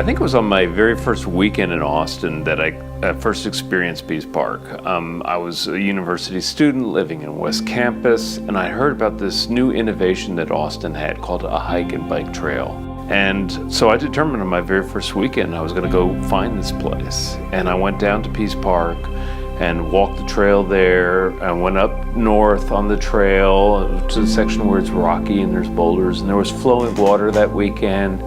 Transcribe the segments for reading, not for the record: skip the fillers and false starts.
I think it was on my very first weekend in Austin that I first experienced Pease Park. I was a university student living in West Campus, and I heard about this new innovation that Austin had called a hike and bike trail. And so I determined on my very first weekend I was going to go find this place. And I went down to Pease Park and walked the trail there. I went up north on the trail to the section where it's rocky and there's boulders, and there was flowing water that weekend.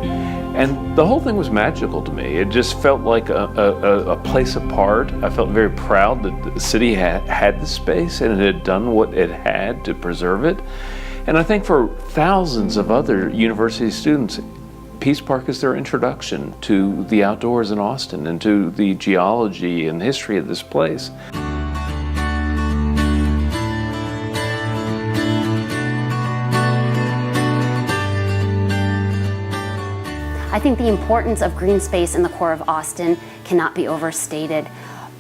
And the whole thing was magical to me. It just felt like a place apart. I felt very proud that the city had the space and it had done what it had to preserve it. And I think for thousands of other university students, Pease Park is their introduction to the outdoors in Austin and to the geology and history of this place. I think the importance of green space in the core of Austin cannot be overstated.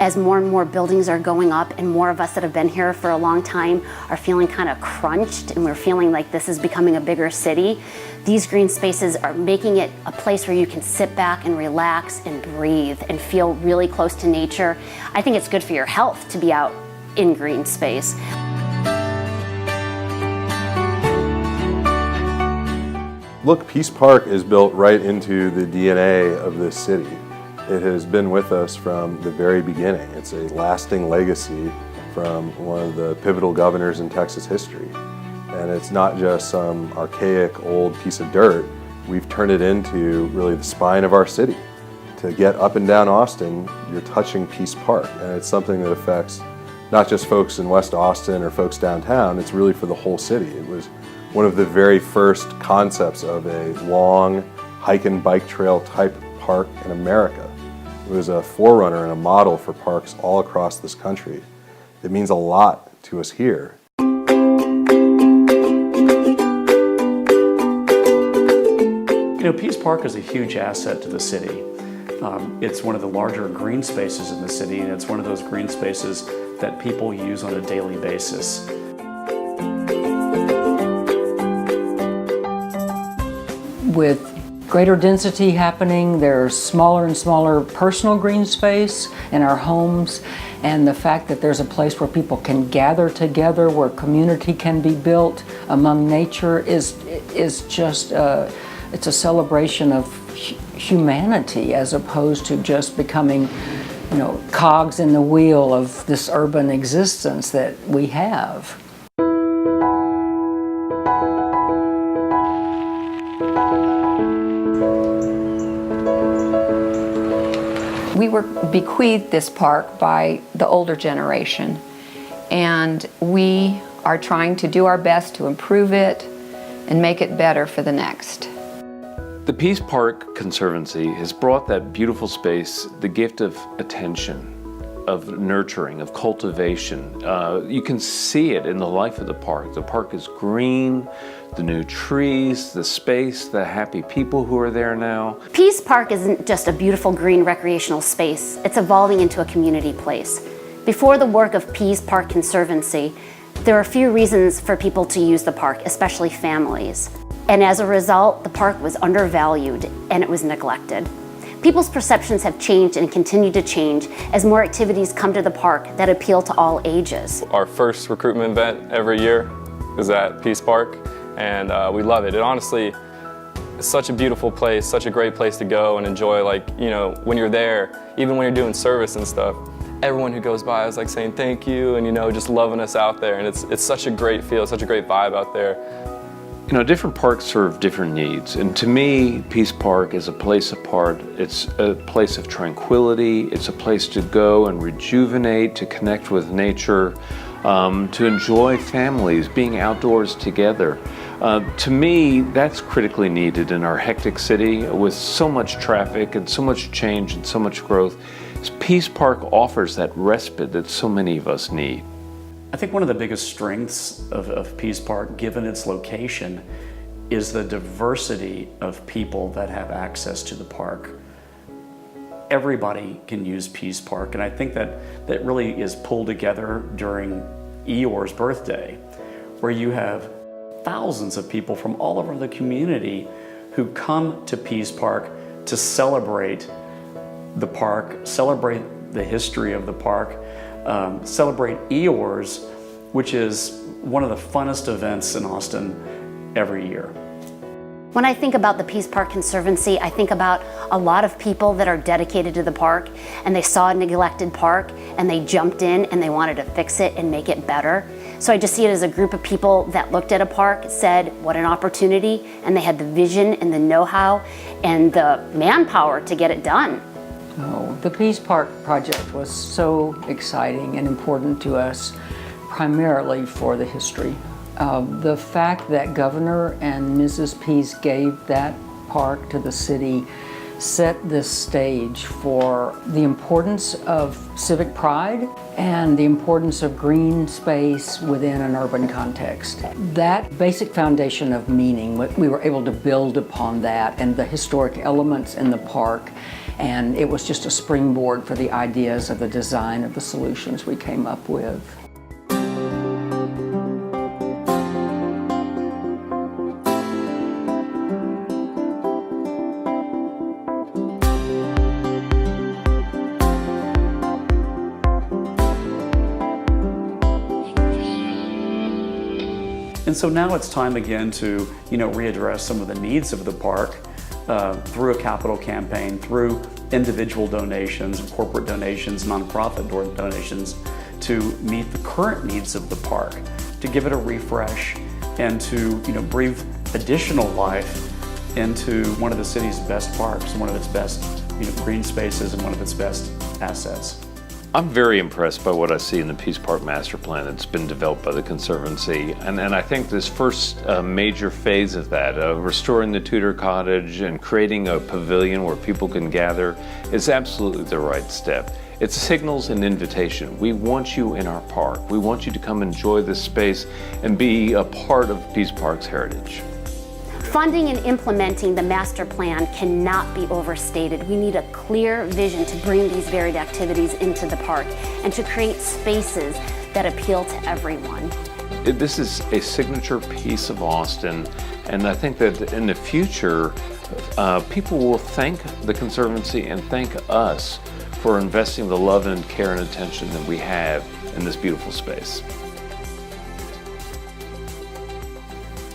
As more and more buildings are going up and more of us that have been here for a long time are feeling kind of crunched and we're feeling like this is becoming a bigger city, these green spaces are making it a place where you can sit back and relax and breathe and feel really close to nature. I think it's good for your health to be out in green space. Look, Pease Park is built right into the DNA of this city. It has been with us from the very beginning. It's a lasting legacy from one of the pivotal governors in Texas history. And it's not just some archaic old piece of dirt. We've turned it into really the spine of our city. To get up and down Austin, you're touching Pease Park, and it's something that affects not just folks in West Austin or folks downtown, it's really for the whole city. It was one of the very first concepts of a long hike and bike trail type park in America. It was a forerunner and a model for parks all across this country. It means a lot to us here. You know, Pease Park is a huge asset to the city. It's one of the larger green spaces in the city, and it's one of those green spaces that people use on a daily basis. With greater density happening, there's smaller and smaller personal green space in our homes, and the fact that there's a place where people can gather together, where community can be built among nature is just, it's a celebration of humanity as opposed to just becoming, you know, cogs in the wheel of this urban existence that we have. We were bequeathed this park by the older generation, and we are trying to do our best to improve it and make it better for the next. The Pease Park Conservancy has brought that beautiful space the gift of attention, of nurturing, of cultivation. You can see it in the life of the park. The park is green, the new trees, the space, the happy people who are there now. Pease Park isn't just a beautiful green recreational space, it's evolving into a community place. Before the work of Pease Park Conservancy, there are a few reasons for people to use the park, especially families. And as a result, the park was undervalued and it was neglected. People's perceptions have changed and continue to change as more activities come to the park that appeal to all ages. Our first recruitment event every year is at Pease Park, and we love it. It honestly is such a beautiful place, such a great place to go and enjoy. Like, you know, when you're there, even when you're doing service and stuff, everyone who goes by is like saying thank you and, you know, just loving us out there. And it's such a great feel, such a great vibe out there. You know, different parks serve different needs, and to me, Pease Park is a place apart. It's a place of tranquility. It's a place to go and rejuvenate, to connect with nature, to enjoy families being outdoors together. To me, that's critically needed in our hectic city with so much traffic and so much change and so much growth. Pease Park offers that respite that so many of us need. I think one of the biggest strengths of Pease Park, given its location, is the diversity of people that have access to the park. Everybody can use Pease Park, and I think that really is pulled together during Eeyore's birthday, where you have thousands of people from all over the community who come to Pease Park to celebrate the park, celebrate the history of the park, celebrate Eeyores, which is one of the funnest events in Austin every year. When I think about the Pease Park Conservancy, I think about a lot of people that are dedicated to the park, and they saw a neglected park and they jumped in and they wanted to fix it and make it better. So I just see it as a group of people that looked at a park, said, what an opportunity, and they had the vision and the know-how and the manpower to get it done. Oh, the Pease Park project was so exciting and important to us, primarily for the history. The fact that Governor and Mrs. Pease gave that park to the city set this stage for the importance of civic pride and the importance of green space within an urban context. That basic foundation of meaning, we were able to build upon that and the historic elements in the park, and it was just a springboard for the ideas of the design of the solutions we came up with. And so now it's time again to, readdress some of the needs of the park through a capital campaign, through individual donations, corporate donations, nonprofit donations, to meet the current needs of the park, to give it a refresh, and to breathe additional life into one of the city's best parks, one of its best green spaces, and one of its best assets. I'm very impressed by what I see in the Pease Park master plan that's been developed by the Conservancy. And I think this first major phase of that, restoring the Tudor cottage and creating a pavilion where people can gather, is absolutely the right step. It signals an invitation. We want you in our park. We want you to come enjoy this space and be a part of Pease Park's heritage. Funding and implementing the master plan cannot be overstated. We need a clear vision to bring these varied activities into the park and to create spaces that appeal to everyone. This is a signature piece of Austin, and I think that in the future, people will thank the Conservancy and thank us for investing the love and care and attention that we have in this beautiful space.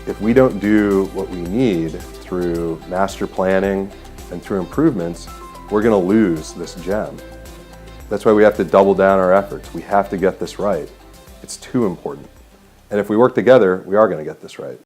If we don't do what we need through master planning and through improvements, we're going to lose this gem. That's why we have to double down our efforts. We have to get this right. It's too important. And if we work together, we are going to get this right.